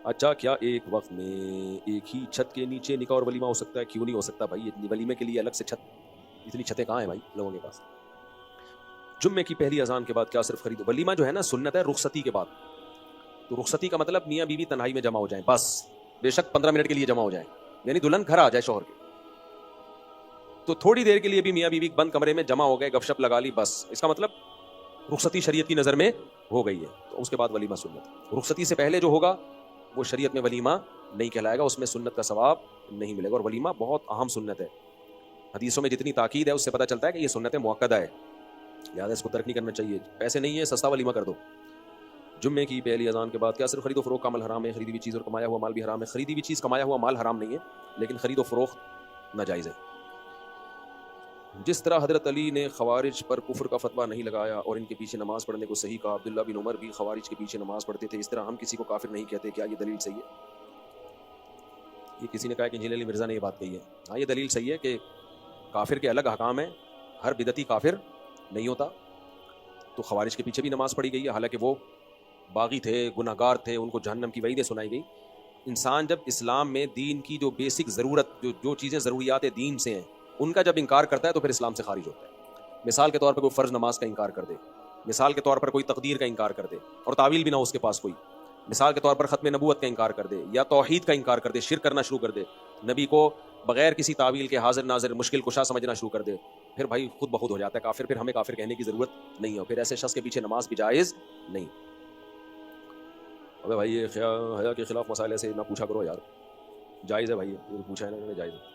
اچھا کیا ایک وقت میں ایک ہی چھت کے نیچے نکاح اور ولیمہ ہو سکتا ہے؟ کیوں نہیں ہو سکتا بھائی، ولیمے کے لیے الگ سے چھت، اتنی چھتیں کہاں ہیں بھائی لوگوں کے پاس؟ جمعے کی پہلی اذان کے بعد کیا صرف خرید ولیمہ جو ہے نا سنت ہے رخصتی کے بعد، تو رخصتی کا مطلب میاں بیوی تنہائی میں جمع ہو جائیں بس، بے شک 15 منٹ کے لیے جمع ہو جائیں، یعنی دلہن گھر آ جائے شوہر کے، تو تھوڑی دیر کے لیے بھی میاں بیوی بند کمرے میں جمع ہو گئے، گپ شپ لگا لی، بس اس کا مطلب رخصتی شریعت کی نظر میں ہو گئی ہے، تو اس کے بعد ولیمہ سنت۔ رخصتی سے پہلے جو ہوگا وہ شریعت میں ولیمہ نہیں کہلائے گا، اس میں سنت کا ثواب نہیں ملے گا، اور ولیمہ بہت اہم سنت ہے، حدیثوں میں جتنی تاکید ہے اس سے پتہ چلتا ہے کہ یہ سنت مؤکدہ ہے، لہٰذا اس کو ترک نہیں کرنا چاہیے، پیسے نہیں ہے سستا ولیمہ کر دو۔ جمعے کی پہلی اذان کے بعد کیا صرف خرید و فروخت کا عمل حرام ہے؟ خریدی ہوئی چیز اور کمایا ہوا مال بھی حرام ہے، خریدی ہوئی چیز کمایا ہوا مال حرام نہیں ہے، لیکن خرید و فروخت ناجائز ہے۔ جس طرح حضرت علی نے خوارج پر کفر کا فتویٰ نہیں لگایا اور ان کے پیچھے نماز پڑھنے کو صحیح کہا، عبداللہ بن عمر بھی خوارج کے پیچھے نماز پڑھتے تھے، اس طرح ہم کسی کو کافر نہیں کہتے، کیا یہ دلیل صحیح ہے؟ یہ کسی نے کہا کہ انجینئر علی مرزا نے یہ بات کہی ہے، ہاں یہ دلیل صحیح ہے کہ کافر کے الگ احکام ہیں، ہر بدعتی کافر نہیں ہوتا، تو خوارج کے پیچھے بھی نماز پڑھی گئی ہے، حالانکہ وہ باغی تھے، گناہ گار تھے، ان کو جہنم کی وعیدیں سنائی گئی۔ انسان جب اسلام میں دین کی جو بیسک ضرورت جو چیزیں ضروریات دین سے ہیں ان کا جب انکار کرتا ہے تو پھر اسلام سے خارج ہوتا ہے۔ مثال کے طور پر کوئی فرض نماز کا انکار کر دے، مثال کے طور پر کوئی تقدیر کا انکار کر دے اور تعویل بھی نہ ہو اس کے پاس کوئی، مثال کے طور پر ختم نبوت کا انکار کر دے یا توحید کا انکار کر دے، شرک کرنا شروع کر دے، نبی کو بغیر کسی تعویل کے حاضر ناظر مشکل کشا سمجھنا شروع کر دے، پھر بھائی خود بخود ہو جاتا ہے کافر، پھر ہمیں کافر کہنے کی ضرورت نہیں ہے، پھر ایسے شخص کے پیچھے نماز بھی جائز نہیں۔ ابے بھائی یہ حیا کے خلاف مسائل ایسے نہ پوچھا کرو یار، جائز ہے بھائی، یہ پوچھا ہے نا، جائز ہے۔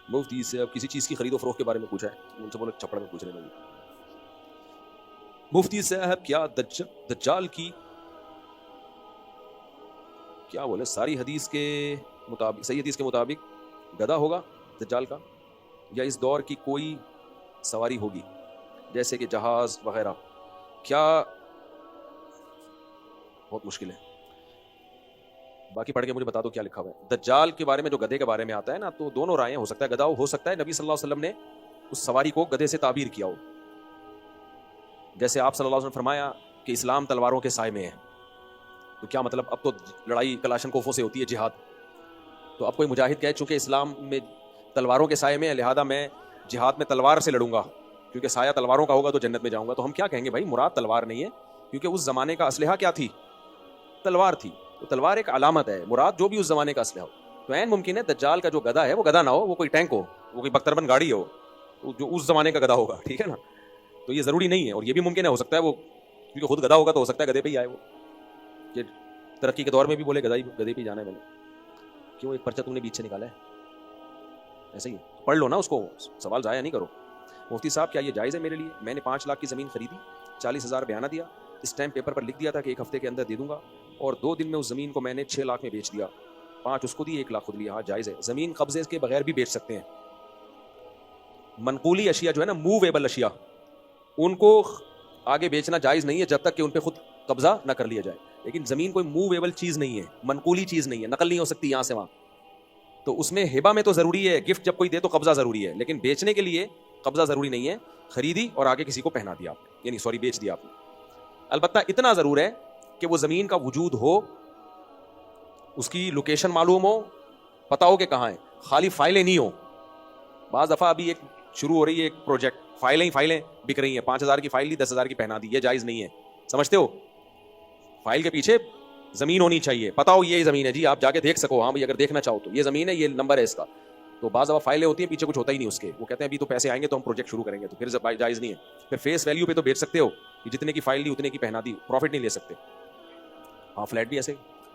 مفتی سے اب کسی چیز کی خرید و فروخت کے بارے میں پوچھا ہے، ان سے بولے چھپڑ میں پوچھ رہے ہیں۔ مفتی صاحب کیا دجال کی کیا بولے ساری حدیث کے مطابق، صحیح حدیث کے مطابق گدھا ہوگا دجال کا، یا اس دور کی کوئی سواری ہوگی جیسے کہ جہاز وغیرہ؟ کیا بہت مشکل ہے، باقی پڑھ کے مجھے بتا دو کیا لکھا ہوا ہے۔ دجال کے بارے میں جو گدھے کے بارے میں آتا ہے نا، تو دونوں رائیں، ہو سکتا ہے گدھا ہو سکتا ہے نبی صلی اللہ علیہ وسلم نے اس سواری کو گدھے سے تعبیر کیا ہو، جیسے آپ صلی اللہ علیہ وسلم نے فرمایا کہ اسلام تلواروں کے سائے میں ہے، تو کیا مطلب اب تو لڑائی کلاشن کوفوں سے ہوتی ہے جہاد، تو اب کوئی مجاہد کہے چونکہ اسلام میں تلواروں کے سائے میں ہے لہذا میں جہاد میں تلوار سے لڑوں گا کیونکہ سایہ تلواروں کا ہوگا تو جنت میں جاؤں گا، تو ہم کیا کہیں گے بھائی مراد تلوار نہیں ہے، کیونکہ اس زمانے کا اسلحہ کیا تھی؟ تلوار تھی، تو تلوار ایک علامت ہے، مراد جو بھی اس زمانے کا اسلحہ ہو، تو عین ممکن ہے دجال کا جو گدھا ہے وہ گدھا نہ ہو، وہ کوئی ٹینک ہو، وہ کوئی بختربند گاڑی ہو جو اس زمانے کا گدھا ہوگا، ٹھیک ہے نا، تو یہ ضروری نہیں ہے، اور یہ بھی ممکن ہے ہو سکتا ہے وہ کیونکہ خود گدھا ہوگا تو ہو سکتا ہے گدھے پہ ہی آئے وہ، کہ ترقی کے دور میں بھی بولے گدھے پہ جانا ہے، میں نے کیوں ایک پرچہ تم نے بیچ سے نکالا ہے، ایسے ہی پڑھ لو نا اس کو، سوال ضائع نہیں کرو۔ مفتی صاحب کیا یہ جائز ہے میرے لیے؟ میں نے 5 لاکھ کی زمین خریدی، 40,000 بیانہ دیا، اسٹیمپ پیپر پر لکھ دیا تھا کہ 1 ہفتے کے اندر دے دوں گا، اور 2 دن میں اس زمین کو میں نے 6 لاکھ میں بیچ دیا، 5 اس کو دی، 1 لاکھ خود لیا، ہاں جائز ہے۔ زمین قبضے کے بغیر بھی بیچ سکتے ہیں، منقولی اشیاء جو ہے نا، موویبل اشیاء، ان کو آگے بیچنا جائز نہیں ہے جب تک کہ ان پہ خود قبضہ نہ کر لیا جائے، لیکن زمین کوئی موویبل چیز نہیں ہے، منقولی چیز نہیں ہے، نقل نہیں ہو سکتی یہاں سے وہاں، تو اس میں ہبہ میں تو ضروری ہے، گفٹ جب کوئی دے تو قبضہ ضروری ہے، لیکن بیچنے کے لیے قبضہ ضروری نہیں ہے، خریدی اور آگے کسی کو پہنا دیا آپ نے، یعنی سوری بیچ دیا آپ نے، البتہ اتنا ضرور ہے کہ وہ زمین کا وجود ہو، اس کی لوکیشن معلوم ہو، پتہ ہو کہ کہاں ہے، خالی فائلیں نہیں ہو۔ بعض دفعہ ابھی ایک شروع ہو رہی ہے ایک پروجیکٹ، فائلیں بک رہی ہیں، 5,000 کی فائل لی، 10,000 کی پہنا دی، یہ جائز نہیں ہے، سمجھتے ہو؟ فائل کے پیچھے زمین ہونی چاہیے، پتہ ہو یہ زمین ہے جی، آپ جا کے دیکھ سکو، ہاں بھائی اگر دیکھنا چاہو تو یہ زمین ہے، یہ نمبر ہے اس کا، تو بعض دفعہ فائلیں ہوتی ہیں پیچھے کچھ ہوتا ہی نہیں اس کے، وہ کہتے ہیں ابھی تو پیسے آئیں گے تو ہم پروجیکٹ شروع کریں گے، تو پھر جائز نہیں ہے، پھر فیس ویلیو پہ تو بیچ سکتے ہو کہ جتنے کی فائل لی اتنے کی پہنا دی، پروفٹ نہیں لے سکتے۔ ہاں فلیٹ بھی ایسے،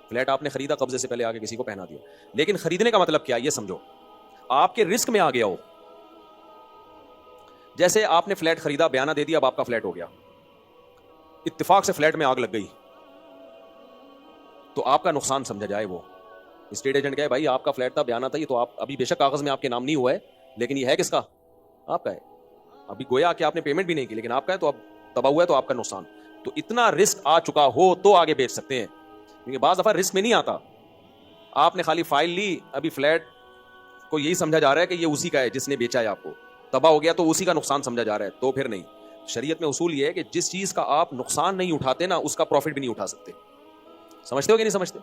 فلیٹ آپ نے خریدا قبضے سے پہلے آگے کسی کو پہنا دیا، لیکن خریدنے کا مطلب کیا یہ سمجھو، آپ کے رسک میں آ گیا ہو، جیسے آپ نے فلیٹ خریدا، بیانہ دے دیا، اب آپ کا فلیٹ ہو گیا، اتفاق سے فلیٹ میں آگ لگ گئی، تو آپ کا نقصان سمجھا جائے، وہ اسٹیٹ ایجنٹ کہے بھائی آپ کا فلیٹ تھا، بیانہ تھا، یہ تو آپ ابھی بے شک کاغذ میں آپ کے نام نہیں ہوا ہے لیکن یہ ہے کس کا؟ آپ کا ہے، ابھی گویا کہ آپ نے پیمنٹ بھی نہیں کی لیکن آپ کا ہے، تو اب تباہ ہوا ہے تو آپ کا نقصان، تو اتنا رسک آ چکا ہو تو آگے بیچ سکتے ہیں، کیونکہ بعض دفعہ رسک میں نہیں آتا، آپ نے خالی فائل لی، ابھی فلیٹ کو یہی سمجھا جا رہا ہے کہ یہ اسی کا ہے جس نے بیچا ہے، آپ کو تباہ ہو گیا تو اسی کا نقصان سمجھا جا رہا ہے، تو پھر نہیں۔ شریعت میں اصول یہ ہے کہ جس چیز کا آپ نقصان نہیں اٹھاتے نا، اس کا پروفٹ بھی نہیں اٹھا سکتے، سمجھتے ہو کہ نہیں سمجھتے؟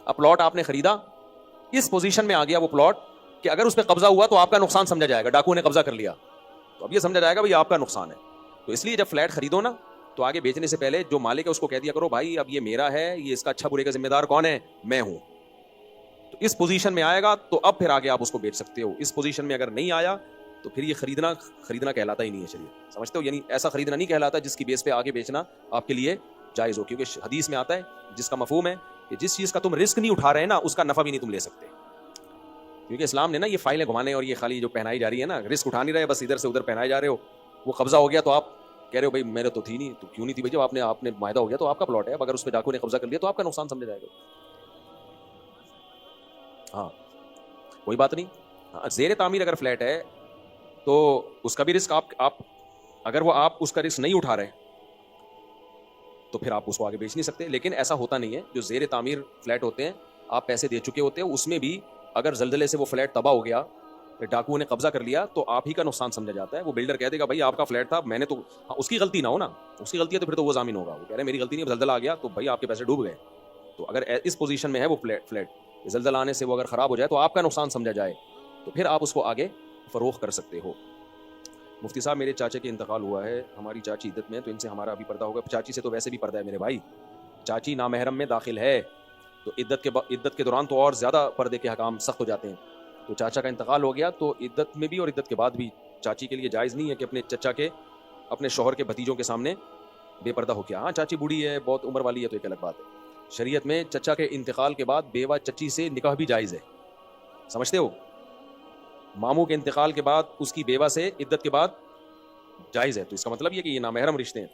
اب پلاٹ آپ نے خریدا, اس پوزیشن میں آ گیا وہ پلاٹ کہ اگر اس پہ قبضہ ہوا تو آپ کا نقصان سمجھا جائے گا, ڈاکو نے قبضہ کر لیا تو اب یہ سمجھا جائے گا بھائی آپ کا نقصان ہے. تو اس لیے جب فلیٹ خریدو نا تو آگے بیچنے سے پہلے جو مالک ہے اس کو کہہ دیا کرو بھائی اب یہ میرا ہے, یہ اس کا اچھا برے کا ذمہ دار کون ہے, میں ہوں. تو اس پوزیشن میں آئے گا تو اب پھر آگے آپ اس کو بیچ سکتے ہو. اس پوزیشن میں اگر نہیں آیا تو پھر یہ خریدنا کہلاتا ہی نہیں ہے شریعت, سمجھتے ہو, یعنی ایسا خریدنا نہیں کہلاتا جس کی بیس پہ آگے بیچنا آپ کے لیے جائز ہو, کیونکہ حدیث میں آتا ہے جس کا مفہوم ہے کہ جس چیز کا تم رسک نہیں اٹھا رہے نا اس کا نفع بھی نہیں تم لے سکتے. کیونکہ اسلام نے نا یہ فائلیں گھمانے اور یہ خالی جو پہنائی جا رہی ہے نا, رسک اٹھا نہیں رہے, بس ادھر سے ادھر پہنائے جا رہے ہو, وہ قبضہ ہو گیا تو آپ کہہ رہے ہو بھائی میرے تو تھی نہیں, تو کیوں نہیں تھی بھائی, جب آپ نے معاہدہ ہو گیا تو آپ کا پلاٹ ہے, اب اگر اس پہ ڈاکو نے قبضہ کر لیا تو آپ کا نقصان سمجھا جائے گا. ہاں کوئی بات نہیں. ہاں زیر تعمیر اگر فلیٹ ہے تو اس کا بھی رسک آپ اگر وہ آپ اس کا رسک نہیں اٹھا رہے تو پھر آپ اس کو آگے بیچ نہیں سکتے. لیکن ایسا ہوتا نہیں ہے, جو زیر تعمیر فلیٹ ہوتے ہیں آپ پیسے دے چکے ہوتے ہیں, اس میں بھی اگر زلزلے سے وہ فلیٹ تباہ ہو گیا, ڈاکو نے قبضہ کر لیا تو آپ ہی کا نقصان سمجھا جاتا ہے. وہ بلڈر کہہ دے گا بھائی آپ کا فلیٹ تھا, میں نے تو, ہاں اس کی غلطی نہ ہو نا, اس کی غلطی ہے تو پھر تو وہ ضامن ہوگا, وہ کہہ رہے میری غلطی نہیں, زلزلہ آ گیا تو بھائی آپ کے پیسے ڈوب گئے. تو اگر اس پوزیشن میں ہے وہ فلیٹ زلزلہ آنے سے وہ اگر خراب ہو جائے تو آپ کا نقصان سمجھا جائے تو پھر آپ اس کو آگے فروخت کر سکتے ہو. مفتی صاحب میرے چاچے کے انتقال ہوا ہے, ہماری چاچی عدت میں, تو ان سے ہمارا ابھی پردہ ہوگا. چاچی سے تو ویسے بھی پردہ ہے میرے بھائی, چاچی نامحرم میں داخل ہے تو عدت کے دوران تو اور زیادہ پردے کے حکام سخت ہو جاتے ہیں. تو چاچا کا انتقال ہو گیا تو عدت میں بھی اور عدت کے بعد بھی چاچی کے لیے جائز نہیں ہے کہ اپنے چچا کے اپنے شوہر کے بھتیجوں کے سامنے بے پردہ ہو کیا. ہاں چاچی بوڑھی ہے, بہت عمر والی ہے تو ایک الگ بات ہے. شریعت میں چچا کے انتقال کے بعد بیوہ چچی سے نکاح بھی جائز ہے, سمجھتے ہو, ماموں کے انتقال کے بعد اس کی بیوہ سے عدت کے بعد جائز ہے. تو اس کا مطلب یہ کہ یہ نامحرم رشتے ہیں.